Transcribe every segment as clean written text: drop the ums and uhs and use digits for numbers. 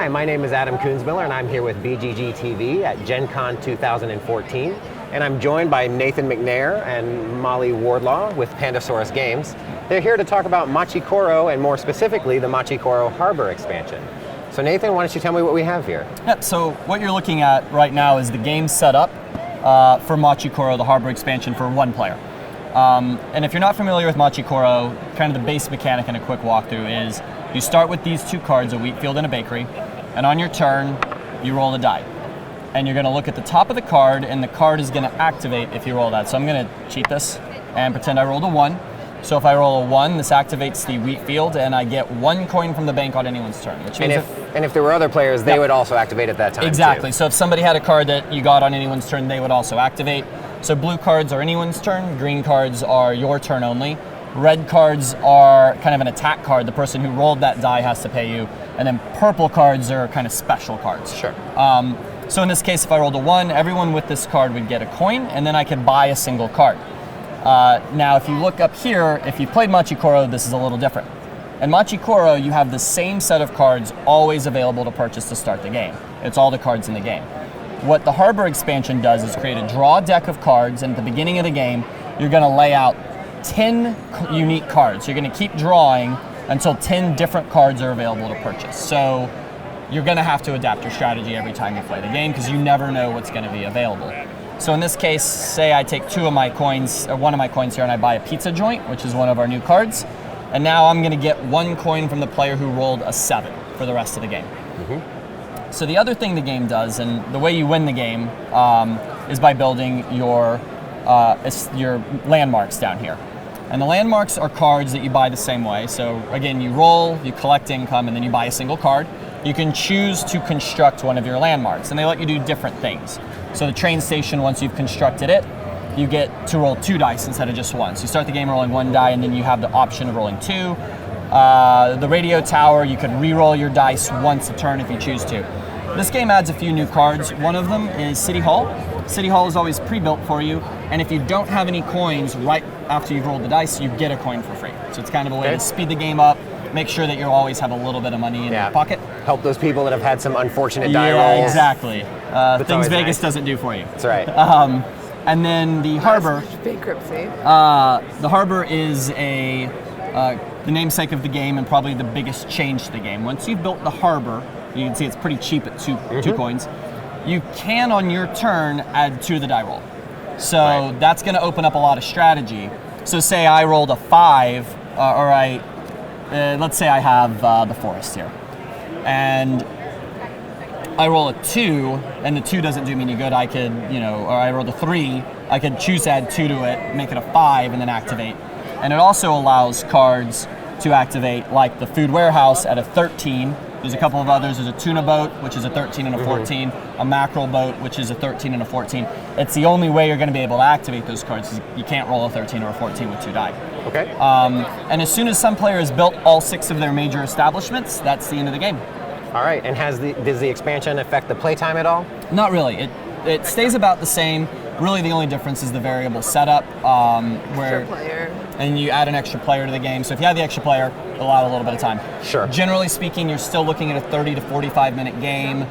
Hi, my name is Adam Koonsmiller, and I'm here with BGG TV at Gen Con 2014. And I'm joined by Nathan McNair and Molly Wardlaw with Pandasaurus Games. They're here to talk about Machi Koro, and more specifically, the Machi Koro Harbor expansion. So Nathan, why don't you tell me what we have here? Yep, so what you're looking at right now is the game setup for Machi Koro, the Harbor expansion for one player. And if you're not familiar with Machi Koro, kind of the base mechanic and a quick walkthrough is you start with these two cards, a wheat field and a bakery, and on your turn, you roll a die. And you're going to look at the top of the card, and the card is going to activate if you roll that. So I'm going to cheat this and pretend I rolled a 1. So if I roll a 1, this activates the wheat field, and I get 1 coin from the bank on anyone's turn. Which means and if there were other players, they would also activate at that time. Exactly. Too. So if somebody had a card that you got on anyone's turn, they would also activate. So blue cards are anyone's turn, green cards are your turn only. Red cards are kind of an attack card. The person who rolled that die has to pay you. And then purple cards are kind of special cards. Sure. So in this case, if I rolled a 1, everyone with this card would get a coin, and then I could buy a single card. Now, if you look up here, if you played Machi Koro, this is a little different. In Machi Koro, you have the same set of cards always available to purchase to start the game. It's all the cards in the game. What the Harbor expansion does is create a draw deck of cards, and at the beginning of the game, you're going to lay out 10 unique cards. You're going to keep drawing until 10 different cards are available to purchase. So you're going to have to adapt your strategy every time you play the game because you never know what's going to be available. So in this case, say I take 2 of my coins, or 1 of my coins here, and I buy a pizza joint, which is one of our new cards. And now I'm going to get 1 coin from the player who rolled a 7 for the rest of the game. Mm-hmm. So the other thing the game does, and the way you win the game, is by building your landmarks down here. And the landmarks are cards that you buy the same way. So again, you roll, you collect income, and then you buy a single card. You can choose to construct one of your landmarks, and they let you do different things. So the train station, once you've constructed it, you get to roll 2 dice instead of just 1. So you start the game rolling 1 die, and then you have the option of rolling 2. The radio tower, you can re-roll your dice once a turn if you choose to. This game adds a few new cards. One of them is City Hall. City Hall is always pre-built for you, and if you don't have any coins right after you've rolled the dice, you get a coin for free. So it's kind of a way to speed the game up, make sure that you always have a little bit of money in your pocket. Help those people that have had some unfortunate die rolls. Yeah, exactly. Things Vegas doesn't do for you. That's right. And then the Harbor. Bankruptcy. The Harbor is the namesake of the game and probably the biggest change to the game. Once you've built the Harbor, you can see it's pretty cheap at 2 coins. You can, on your turn, add 2 to the die roll. So that's going to open up a lot of strategy. So say I rolled a 5, let's say I have the forest here. And I roll a 2, and the 2 doesn't do me any good. I could, or I rolled a 3, I could choose to add 2 to it, make it a 5, and then activate. And it also allows cards to activate, like the Food Warehouse at a 13. There's a couple of others. There's a tuna boat, which is a 13 and a 14, a mackerel boat, which is a 13 and a 14. It's the only way you're going to be able to activate those cards. You can't roll a 13 or a 14 with 2 die. Okay. And as soon as some player has built all 6 of their major establishments, that's the end of the game. All right, and does the expansion affect the playtime at all? Not really. It stays about the same. Really, the only difference is the variable setup, Extra player. And you add an extra player to the game. So if you have the extra player, it'll allow a little bit of time. Sure. Generally speaking, you're still looking at a 30 to 45 minute game.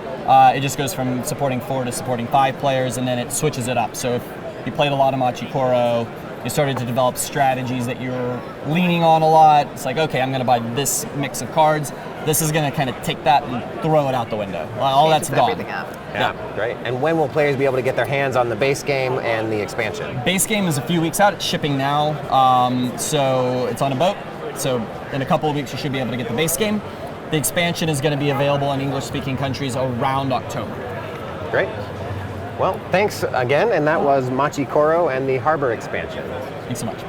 It just goes from supporting 4 to supporting 5 players, and then it switches it up. So if you played a lot of Machi Koro, you started to develop strategies that you're leaning on a lot. It's like, okay, I'm going to buy this mix of cards. This is going to kind of take that and throw it out the window. All that's gone. Everything up. Yeah, great. And when will players be able to get their hands on the base game and the expansion? Base game is a few weeks out. It's shipping now. So it's on a boat. So in a couple of weeks, you should be able to get the base game. The expansion is going to be available in English-speaking countries around October. Great. Well, thanks again. And that was Machi Koro and the Harbor expansion. Thanks so much.